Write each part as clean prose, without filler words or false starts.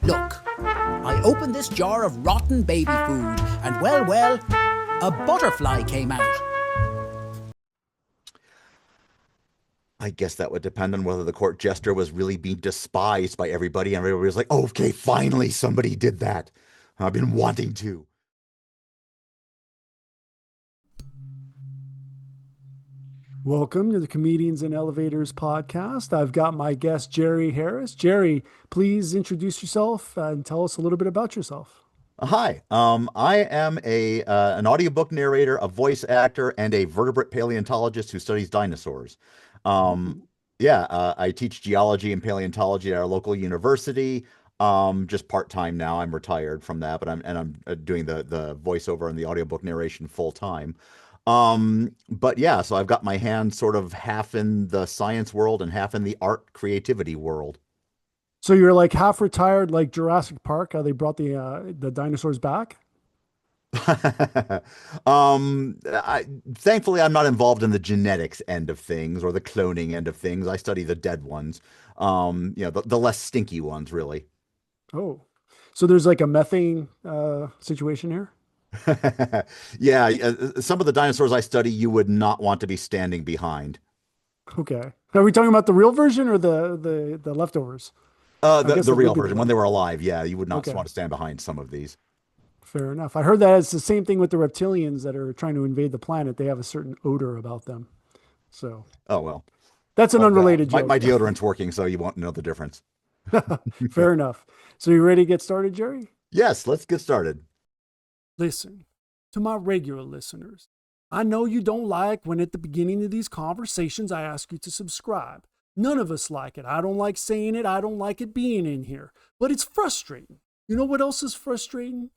Look, I opened this jar of rotten baby food, and well, a butterfly came out. I guess that would depend on whether the court jester was really being despised by everybody, and everybody was like, oh, okay, finally somebody did that. I've been wanting to. Welcome to the Comedians and Elevators podcast. I've got my guest, Jerry Harris. Jerry, please introduce yourself and tell us a little bit about yourself. Hi, I am an audiobook narrator, a voice actor, and a vertebrate paleontologist who studies dinosaurs. Um, I teach geology and paleontology at our local university. Just part-time now. I'm retired from that, but I'm doing the voiceover and the audiobook narration full time. But yeah, so I've got my hand sort of half in the science world and half in the art creativity world. So you're like half retired, like Jurassic Park, how they brought the dinosaurs back? Thankfully, I'm not involved in the genetics end of things or the cloning end of things. I study the dead ones. The less stinky ones, really. Oh, so there's like a methane situation here. Yeah, some of the dinosaurs I study, you would not want to be standing behind. Okay. Are we talking about the real version or the leftovers? I guess The it would real be the version, when they were alive, yeah, you would not Okay. want to stand behind some of these. Fair enough. I heard that it's the same thing with the reptilians that are trying to invade the planet. They have a certain odor about them. So Oh well. that's an unrelated My joke. deodorant's working, so you won't know the difference. Fair enough. So you ready to get started, Jerry? Yes, let's get started. Listen, to my regular listeners, I know you don't like when at the beginning of these conversations I ask you to subscribe. None of us like it. I don't like saying it. I don't like it being in here. But it's frustrating. You know what else is frustrating?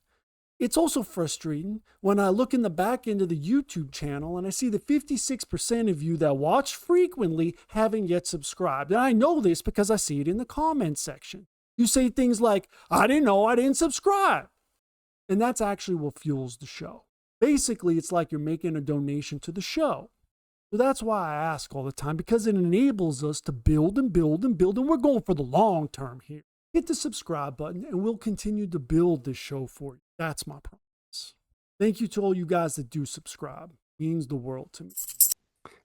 It's also frustrating when I look in the back end of the YouTube channel and I see that 56% of you that watch frequently haven't yet subscribed. And I know this because I see it in the comments section. You say things like, I didn't know I didn't subscribe. And that's actually what fuels the show. Basically, it's like you're making a donation to the show. So that's why I ask all the time, because it enables us to build and build and build. And we're going for the long term here. Hit the subscribe button and we'll continue to build this show for you. That's my promise. Thank you to all you guys that do subscribe. It means the world to me.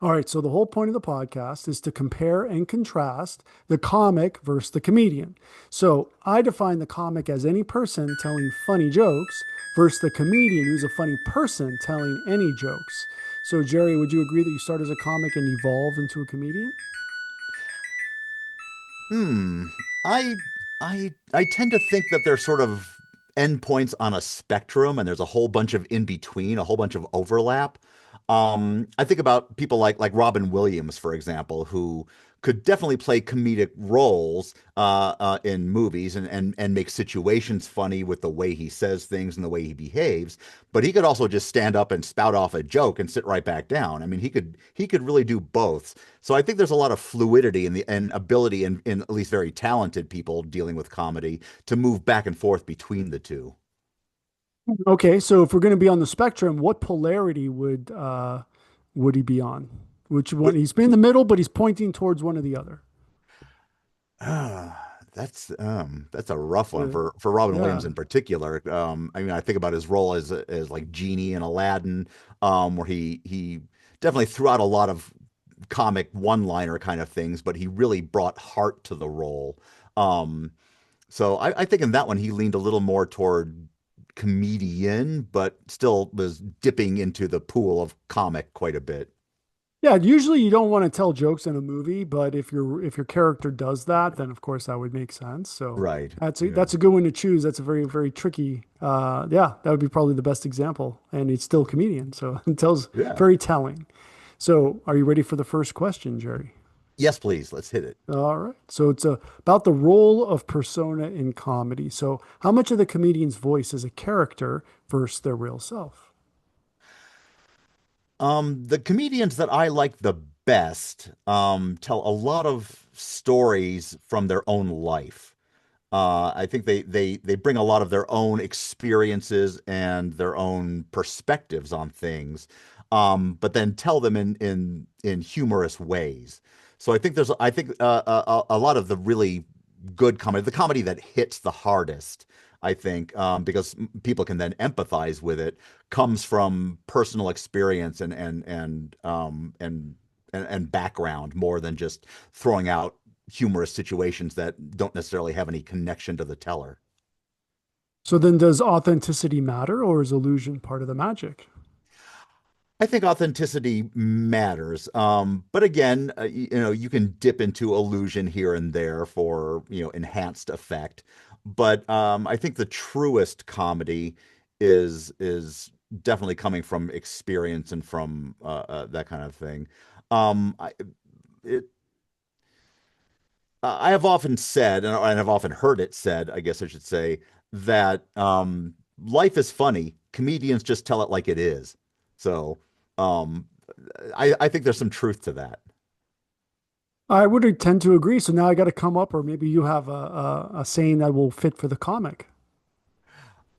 All right, so the whole point of the podcast is to compare and contrast the comic versus the comedian. So I define the comic as any person telling funny jokes versus the comedian who's a funny person telling any jokes. So Jerry, would you agree that you start as a comic and evolve into a comedian? Hmm. I I tend to think that they're sort of endpoints on a spectrum, and there's a whole bunch of in between, a whole bunch of overlap. I think about people like Robin Williams, for example, who could definitely play comedic roles in movies and make situations funny with the way he says things and the way he behaves. But he could also just stand up and spout off a joke and sit right back down. I mean, he could really do both. So I think there's a lot of fluidity and ability in at least very talented people dealing with comedy to move back and forth between the two. Okay, so if we're going to be on the spectrum, what polarity would he be on? Which one? He's in the middle, but he's pointing towards one or the other. That's a rough one Uh, for Robin yeah. Williams in particular. I mean, I think about his role as like Genie in Aladdin, where he definitely threw out a lot of comic one-liner kind of things, but he really brought heart to the role. Um, so I think in that one he leaned a little more toward comedian, but still was dipping into the pool of comic quite a bit. Yeah, usually you don't want to tell jokes in a movie, but if your character does that, then of course that would make sense. So Right. that's a Yeah. that's a good one to choose. That's a very, very tricky. Yeah, that would be probably the best example. And it's still a comedian, so it tells Yeah. very telling. So are you ready for the first question, Jerry? Yes, please. Let's hit it. All right. So it's about the role of persona in comedy. So how much of the comedian's voice is a character versus their real self? The comedians that I like the best tell a lot of stories from their own life. I think they bring a lot of their own experiences and their own perspectives on things, but then tell them in humorous ways. So I think a lot of the really good comedy, the comedy that hits the hardest, I think, because people can then empathize with it, comes from personal experience and background more than just throwing out humorous situations that don't necessarily have any connection to the teller. So then does authenticity matter or is illusion part of the magic? I think authenticity matters. But again, you can dip into illusion here and there for, enhanced effect. But I think the truest comedy is definitely coming from experience and from that kind of thing. I it I have often said, and I've often heard it said, I guess I should say, that life is funny. Comedians just tell it like it is. So um, I think there's some truth to that. I would tend to agree. So now I got to come up, or maybe you have a saying that will fit for the comic.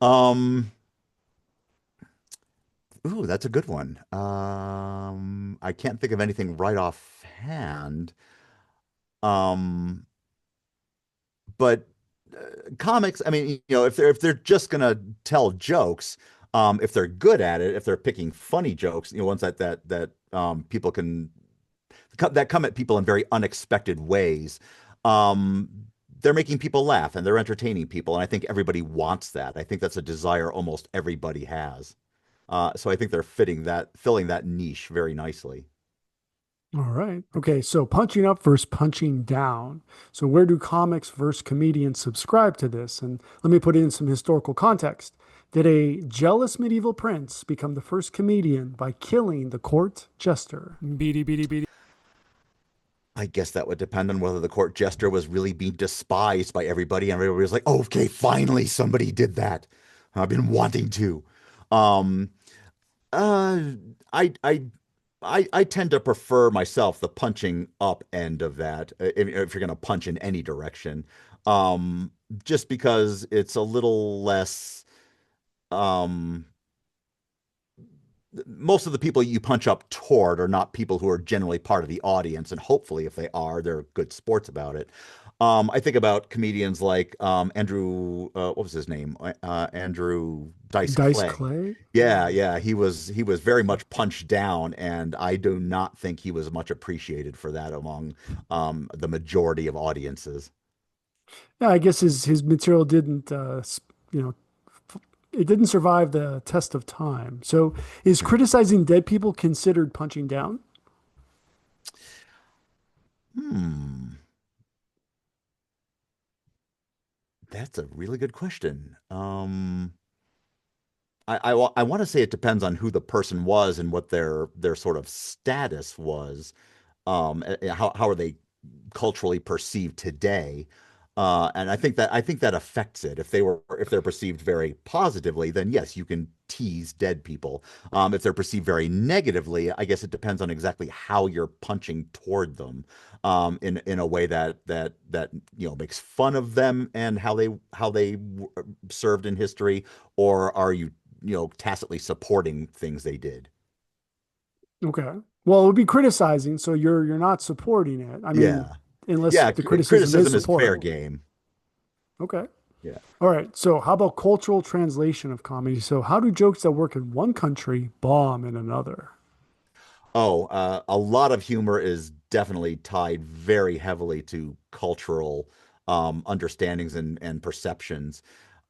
Um, Ooh, that's a good one. I can't think of anything right offhand. Um, but comics, I mean, if they're just gonna tell jokes, if they're good at it, if they're picking funny jokes, ones that people can that come at people in very unexpected ways, um, they're making people laugh and they're entertaining people, and I think everybody wants that. I think that's a desire almost everybody has. So I think they're filling that niche very nicely. All right. Okay. So punching up versus punching down. So where do comics versus comedians subscribe to this? And let me put it in some historical context. Did a jealous medieval prince become the first comedian by killing the court jester? Beady, beady, beady. I guess that would depend on whether the court jester was really being despised by everybody, and everybody was like, oh, "Okay, finally somebody did that. I've been wanting to." Um, uh, I, I, I tend to prefer myself the punching up end of that, if you're going to punch in any direction, um, just because it's a little less. Um, Most of the people you punch up toward are not people who are generally part of the audience, and hopefully, if they are, they're good sports about it. I think about comedians like Andrew, what was his name? Andrew Dice Dice Clay. Clay? Yeah, yeah, he was very much punched down, and I do not think he was much appreciated for that among the majority of audiences. Yeah, I guess his material didn't, you know, it didn't survive the test of time. So is criticizing dead people considered punching down? Hmm, that's a really good question. I want to say it depends on who the person was and what their sort of status was. How are they culturally perceived today? And I think that affects it. If they're perceived very positively, then yes, you can tease dead people. If they're perceived very negatively, I guess it depends on exactly how you're punching toward them, in a way that makes fun of them and how they served in history, or are you tacitly supporting things they did? Okay. Well, it would be criticizing, so you're not supporting it. I mean, Yeah, unless yeah. the criticism is Criticism is fair supportable. game. Okay. Yeah. All right. So how about cultural translation of comedy? So how do jokes that work in one country bomb in another? Oh, a lot of humor is definitely tied very heavily to cultural understandings and perceptions.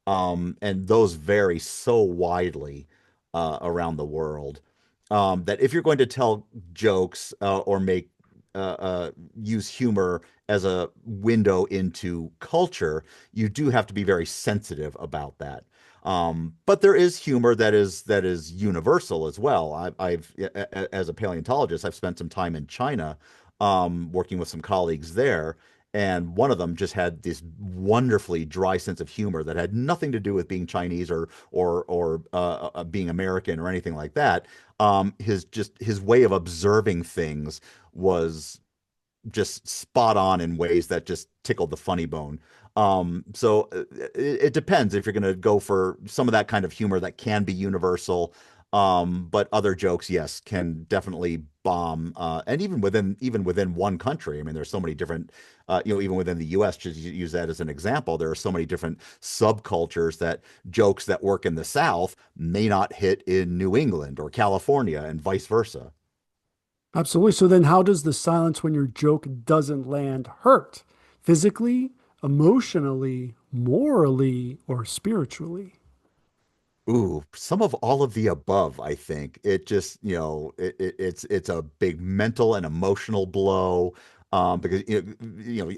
And those vary so widely around the world, that if you're going to tell jokes, or use humor as a window into culture, you do have to be very sensitive about that. But there is humor that is universal as well. As a paleontologist, I've spent some time in China, working with some colleagues there, and one of them just had this wonderfully dry sense of humor that had nothing to do with being Chinese or being American or anything like that. His way of observing things was just spot on in ways that just tickled the funny bone. So it depends if you're going to go for some of that kind of humor that can be universal. But other jokes, yes, can definitely bomb. And even within one country, I mean, there's so many different, even within the U.S. Just use that as an example. There are so many different subcultures that jokes that work in the South may not hit in New England or California, and vice versa. Absolutely. So then how does the silence when your joke doesn't land hurt? Physically, emotionally, morally, or spiritually? Ooh, some of all of the above, I think. It just, it's a big mental and emotional blow. Because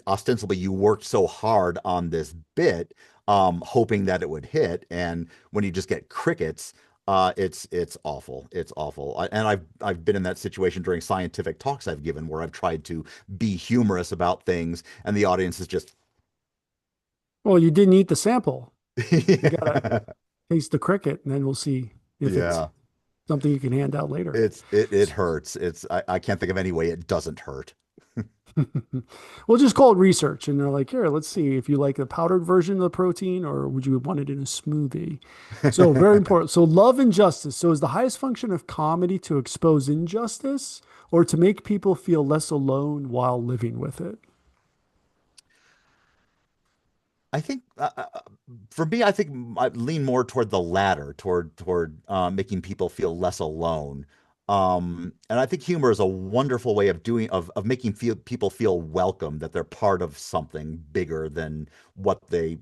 ostensibly you worked so hard on this bit, hoping that it would hit, and when you just get crickets, it's awful. It's awful. And I've been in that situation during scientific talks I've given where I've tried to be humorous about things, and the audience is just, Well, you didn't eat the sample. You gotta yeah, taste the cricket, and then we'll see if it's yeah. something you can hand out later. It hurts. I can't think of any way it doesn't hurt. We'll just call it research. And they're like, here, let's see if you like the powdered version of the protein or would you want it in a smoothie? So, very important. So, love and justice. So, is the highest function of comedy to expose injustice or to make people feel less alone while living with it? I think for me, I think I lean more toward the latter, toward making people feel less alone. And I think humor is a wonderful way of making people feel welcome, that they're part of something bigger than what they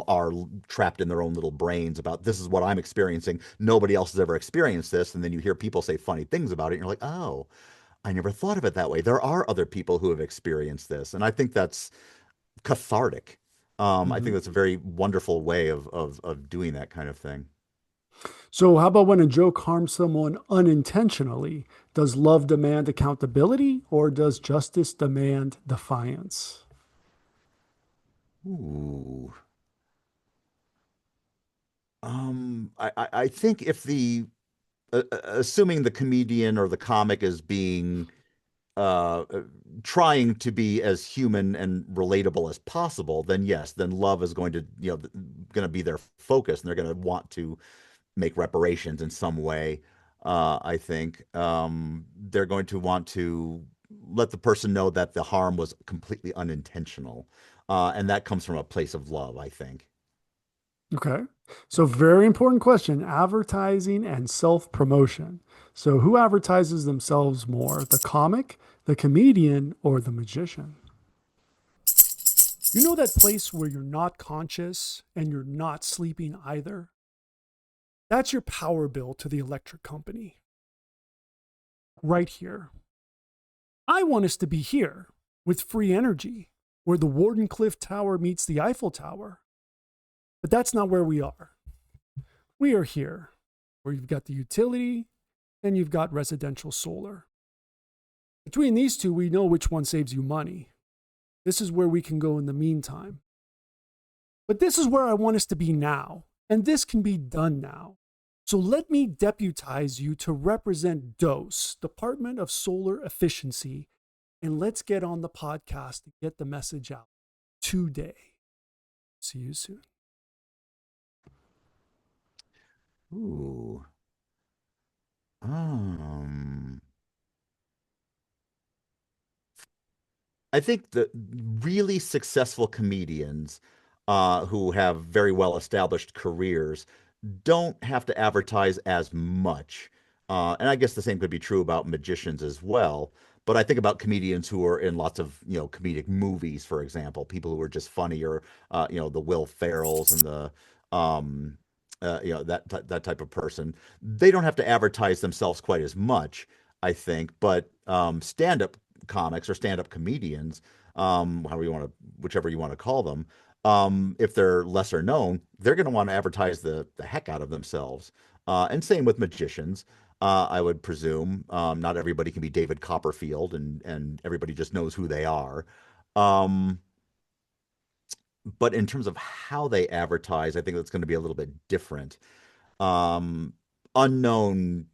are trapped in their own little brains about. This is what I'm experiencing. Nobody else has ever experienced this, and then you hear people say funny things about it, and you're like, oh, I never thought of it that way. There are other people who have experienced this, and I think that's cathartic. I think Mhm. that's a very wonderful way of doing that kind of thing. So, how about when a joke harms someone unintentionally? Does love demand accountability or does justice demand defiance? Ooh. I think if assuming the comedian or the comic is being trying to be as human and relatable as possible, then yes, then love is going to be their focus, and they're going to want to make reparations in some way. I think they're going to want to let the person know that the harm was completely unintentional, and that comes from a place of love, I think. Okay. So, very important question, advertising and self promotion. So, who advertises themselves more, the comic, the comedian, or the magician? You know that place where you're not conscious and you're not sleeping either? That's your power bill to the electric company. Right here. I want us to be here with free energy, where the Wardenclyffe Tower meets the Eiffel Tower. But that's not where we are. We are here where you've got the utility and you've got residential solar. Between these two, we know which one saves you money. This is where we can go in the meantime. But this is where I want us to be now, and this can be done now. So let me deputize you to represent DOSE, Department of Solar Efficiency, and let's get on the podcast and get the message out today. See you soon. Ooh. Um, I think the really successful comedians who have very well established careers don't have to advertise as much. And I guess the same could be true about magicians as well. But I think about comedians who are in lots of, comedic movies, for example, people who are just funny, or, the Will Ferrells and that type of person. They don't have to advertise themselves quite as much, I think. But stand-up comics or stand-up comedians, however you want to, whichever you want to call them, if they're lesser known, they're going to want to advertise the heck out of themselves. And same with magicians. I would presume not everybody can be David Copperfield, and everybody just knows who they are. Um, but in terms of how they advertise, I think that's going to be a little bit different. Um, Unknown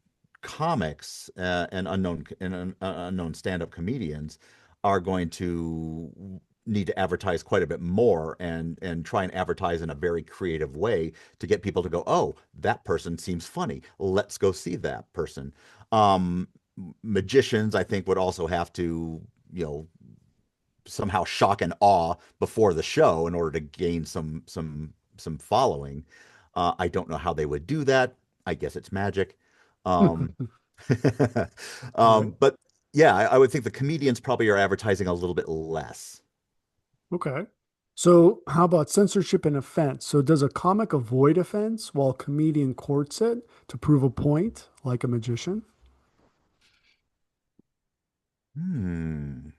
comics and unknown stand-up comedians are going to need to advertise quite a bit more and try and advertise in a very creative way to get people to go, oh, that person seems funny. Let's go see that person. Um, Magicians, I think, would also have to, you know, somehow shock and awe before the show in order to gain some following. I don't know how they would do that. I guess it's magic. Um, Right. but yeah, I would think the comedians probably are advertising a little bit less. Okay. So, how about censorship and offense? So, does a comic avoid offense while a comedian courts it to prove a point, like a magician? Hmm.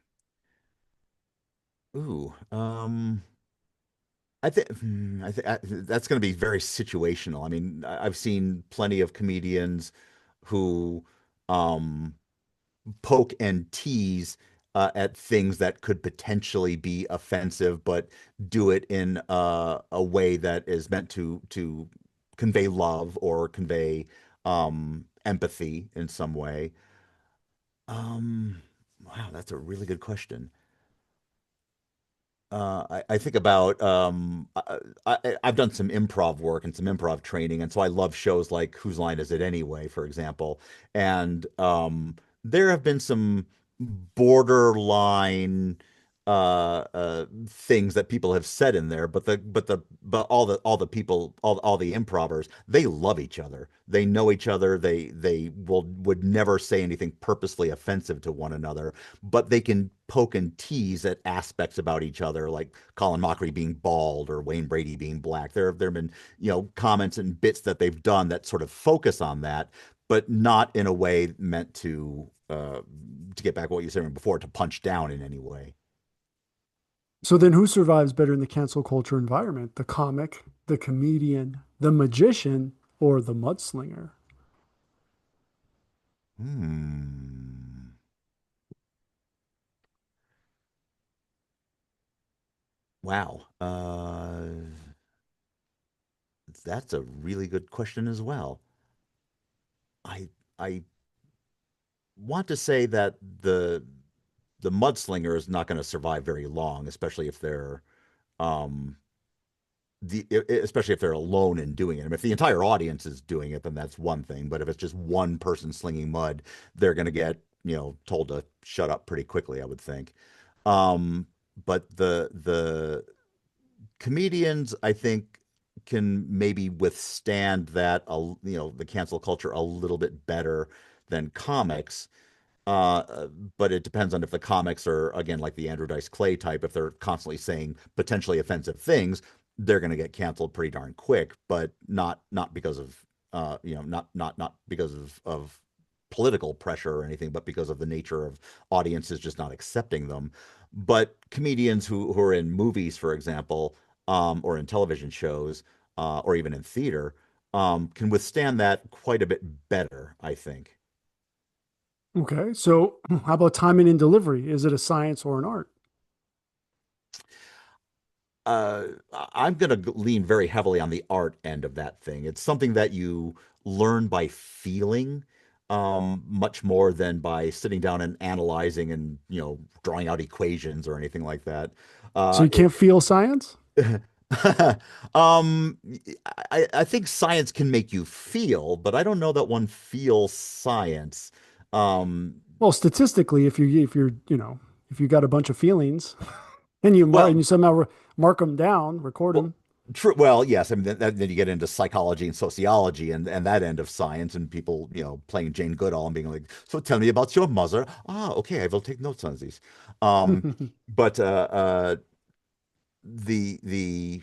Ooh. I think I think that's going to be very situational. I mean, I've seen plenty of comedians who um poke and tease at things that could potentially be offensive, but do it in a way that is meant to convey love or convey empathy in some way. Wow, that's a really good question. I think about I've done some improv work and some improv training, and so I love shows like Whose Line Is It Anyway, for example. And there have been some borderline things that people have said in there, but all the people all the improvers, they love each other. They know each other. They would never say anything purposely offensive to one another, but they can poke and tease at aspects about each other, like Colin Mockery being bald or Wayne Brady being black. There have been, comments and bits that they've done that sort of focus on that, but not in a way meant to get back what you were saying before, to punch down in any way. So, then who survives better in the cancel culture environment? The comic, the comedian, the magician, or the mudslinger? Hmm. Wow. That's a really good question as well. I I want to say that the mudslinger is not going to survive very long, especially if they're um especially if they're alone in doing it. I mean, if the entire audience is doing it, then that's one thing. But if it's just one person slinging mud, they're going to get, told to shut up pretty quickly, I would think. Um, but the comedians, I think, can maybe withstand that, the cancel culture a little bit better than comics. But it depends on if the comics are, again, like the Andrew Dice Clay type. If they're constantly saying potentially offensive things, they're going to get canceled pretty darn quick. But not because of not because of political pressure or anything, but because of the nature of audiences just not accepting them. But comedians who are in movies, for example, or in television shows, or even in theater, can withstand that quite a bit better, I think. Okay. So, how about timing and delivery? Is it a science or an art? uh, I'm going to lean very heavily on the art end of that thing. It's something that you learn by feeling, much more than by sitting down and analyzing and, drawing out equations or anything like that. So, you can't It, feel science? um, I think science can make you feel, but I don't know that one feels science. Um, Well, statistically, if you got a bunch of feelings and well, you somehow mark them down, record Well, them. true. Well, yes. I mean, then you get into psychology and sociology and that end of science, and people, playing Jane Goodall and being like, "So tell me about your mother." Ah, okay, I will take notes on these. Um, but the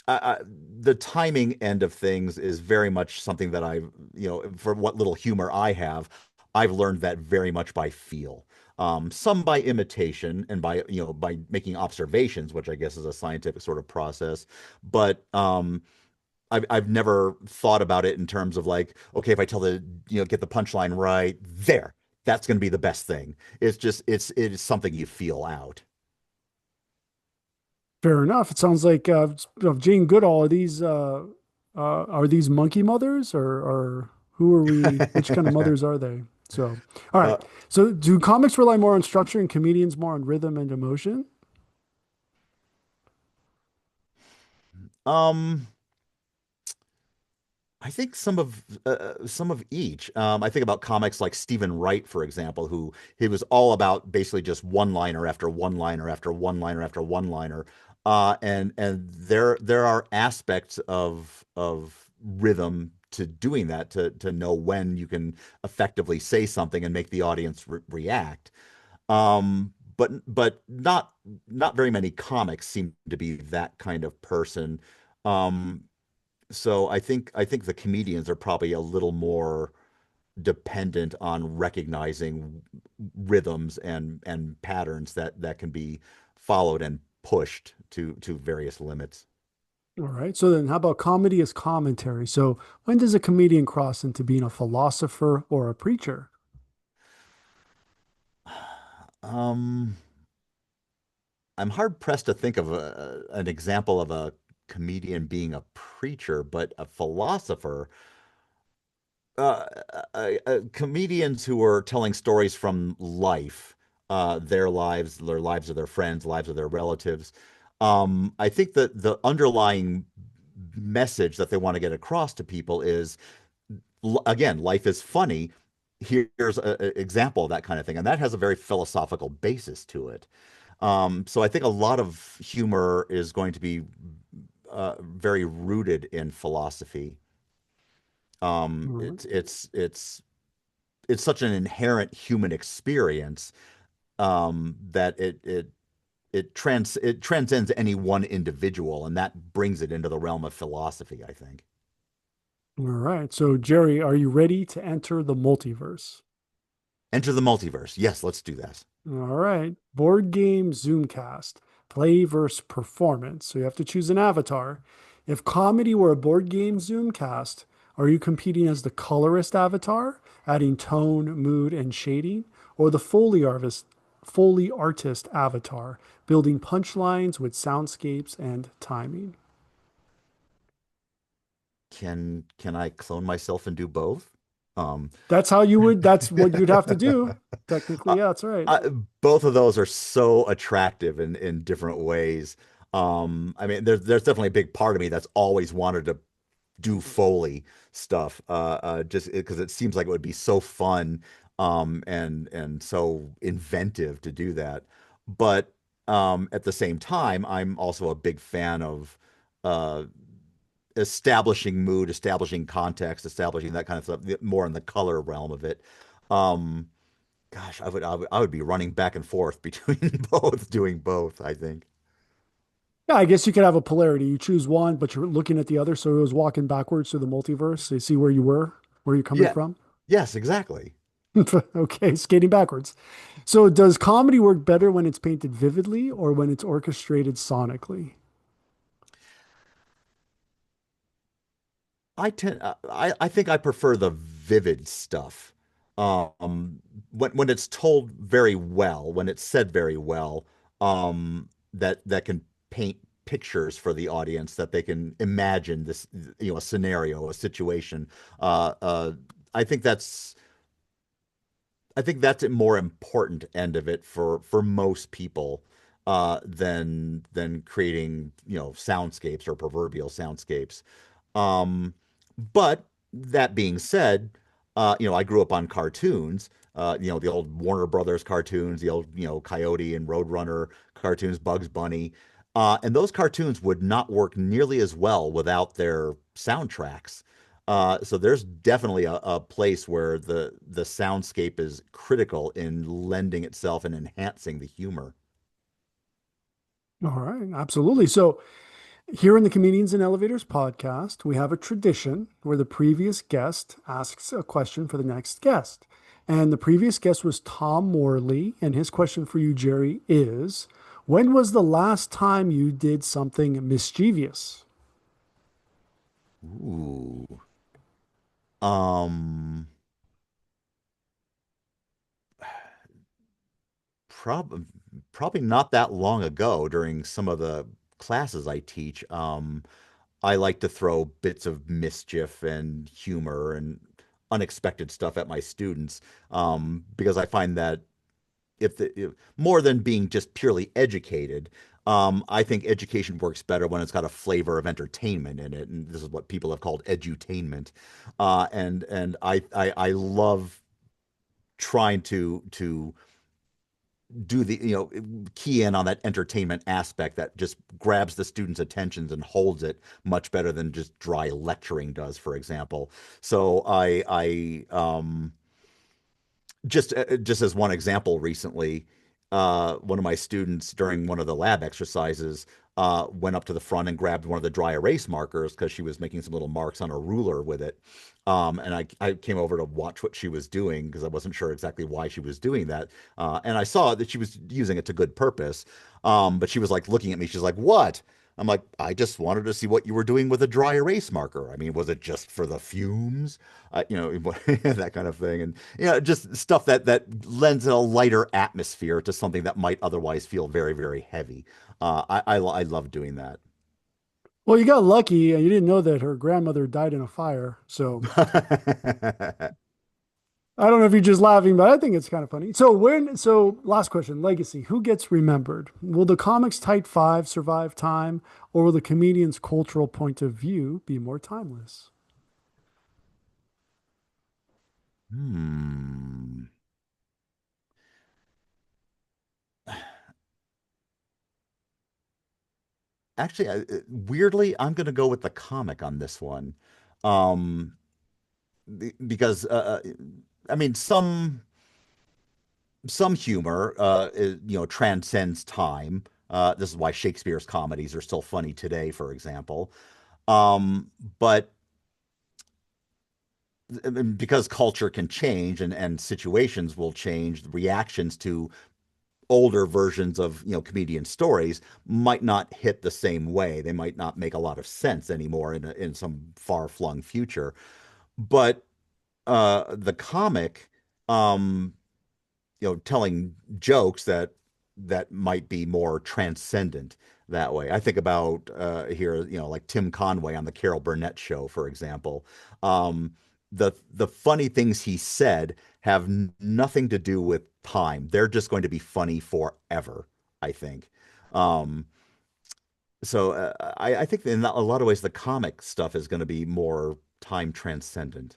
I, the timing end of things is very much something that I've, for what little humor I have, I've learned that very much by feel. Some by imitation and by making observations, which I guess is a scientific sort of process. But I've never thought about it in terms of like, okay, if I tell get the punchline right there, that's going to be the best thing. It's just, it is something you feel out. Fair enough. It sounds like of Jane Goodall. Are these monkey mothers or who are we? Which kind of mothers are they? So, all Uh, right. So, do comics rely more on structure and comedians more on rhythm and emotion? Um, I think some of each. I think about comics like Stephen Wright, for example, who he was all about basically just one-liner after one-liner after one-liner after one-liner. And there are aspects of rhythm to doing that to know when you can effectively say something and make the audience react. But not very many comics seem to be that kind of person. Um, so I think the comedians are probably a little more dependent on recognizing rhythms and patterns that can be followed and pushed to various limits. All right. So then, how about comedy as commentary? So, when does a comedian cross into being a philosopher or a preacher? Um, I'm hard pressed to think of an example of a comedian being a preacher, but a philosopher. uh, Comedians who are telling stories from life, their lives of their friends, lives of their relatives. I think that the underlying message that they want to get across to people is, again, life is funny. Here's an example of that kind of thing, and that has a very philosophical basis to it. So I think a lot of humor is going to be very rooted in philosophy. All right. It's such an inherent human experience, that it transcends any one individual, and that brings it into the realm of philosophy, I think. All right. So, Jerry, are you ready to enter the multiverse? Enter the multiverse. Yes, let's do that. All right. Board game Zoomcast, play versus performance. So, you have to choose an avatar. If comedy were a board game Zoomcast, are you competing as the colorist avatar, adding tone, mood, and shading, or the Foley artist avatar, building punchlines with soundscapes and timing? Can I clone myself and do both? Um, That's what you'd have to do. Technically, uh, yeah, that's right. I, both of those are so attractive in different ways. I mean, there's definitely a big part of me that's always wanted to do Foley stuff, just because it seems like it would be so fun, and so inventive to do that. But at the same time, I'm also a big fan of uh, establishing mood, establishing context, establishing that kind of stuff, more in the color realm of it. Um, Gosh, I would be running back and forth between both, doing both, I think. Yeah, I guess you could have a polarity. You choose one, but you're looking at the other. So it was walking backwards through the multiverse. So you see where you were, where you're coming Yeah. from. Yes, exactly. Okay, skating backwards. So does comedy work better when it's painted vividly or when it's orchestrated sonically? I think I prefer the vivid stuff. When it's told very well, when it's said very well, that can paint pictures for the audience, that they can imagine this, a scenario, a situation. Uh, uh, I think that's a more important end of it for most people, than creating, soundscapes or proverbial soundscapes. Um, but that being said, I grew up on cartoons, the old Warner Brothers cartoons, the old, Coyote and Roadrunner cartoons, Bugs Bunny. And those cartoons would not work nearly as well without their soundtracks. So there's definitely a place where the soundscape is critical in lending itself and enhancing the humor. All right, absolutely. So here in the Comedians and Elevators podcast, we have a tradition where the previous guest asks a question for the next guest. And the previous guest was Tom Morley. And his question for you, Jerry, is when was the last time you did something mischievous? Ooh. Um, prob Probably not that long ago during some of the classes I teach. I like to throw bits of mischief and humor and unexpected stuff at my students, because I find that if more than being just purely educated, I think education works better when it's got a flavor of entertainment in it, and this is what people have called edutainment. And I love trying to do the key in on that entertainment aspect that just grabs the students' attentions and holds it much better than just dry lecturing does, for example. So I just as one example, recently, one of my students during one of the lab exercises went up to the front and grabbed one of the dry erase markers because she was making some little marks on a ruler with it. And I came over to watch what she was doing because I wasn't sure exactly why she was doing that. And I saw that she was using it to good purpose. But she was like looking at me. She's like, "What?" I'm like, "I just wanted to see what you were doing with a dry erase marker. I mean, was it just for the fumes?" That kind of thing. And just stuff that lends a lighter atmosphere to something that might otherwise feel very, very heavy. I love doing that. Well, you got lucky. You didn't know that her grandmother died in a fire. So I don't know if you're just laughing, but I think it's kind of funny. So last question, legacy. Who gets remembered? Will the comics Type 5 survive time, or will the comedian's cultural point of view be more timeless? Hmm. Actually, weirdly, I'm going to go with the comic on this one, um, because I mean, some humor, transcends time. This is why Shakespeare's comedies are still funny today, for example. But because culture can change and situations will change, the reactions to older versions of comedian stories might not hit the same way. They might not make a lot of sense anymore in some far flung future. But the comic, um, telling jokes that might be more transcendent that way. I think about here, like Tim Conway on the Carol Burnett show, for example. The funny things he said have nothing to do with time. They're just going to be funny forever, I think. Um, so I think in a lot of ways the comic stuff is going to be more time transcendent.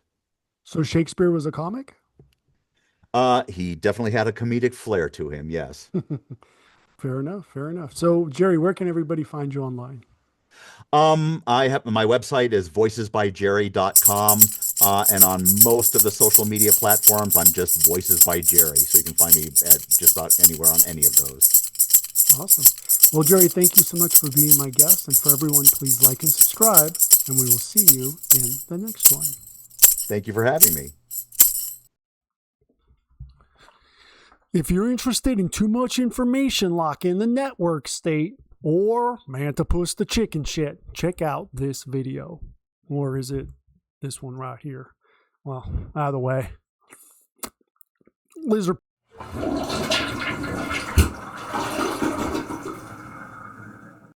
So Shakespeare was a comic? He definitely had a comedic flair to him, yes. Fair enough. Fair enough. So, Jerry, where can everybody find you online? I have my website is voicesbyjerry.com, and on most of the social media platforms, I'm just Voices by Jerry. So you can find me at just about anywhere on any of those. Awesome. Well, Jerry, thank you so much for being my guest. And for everyone, please like and subscribe. And we will see you in the next one. Thank you for having me. If you're interested in too much information like in the network state or Mantipus the chicken shit, check out this video. Or is it this one right here? Well, either way. Lizard.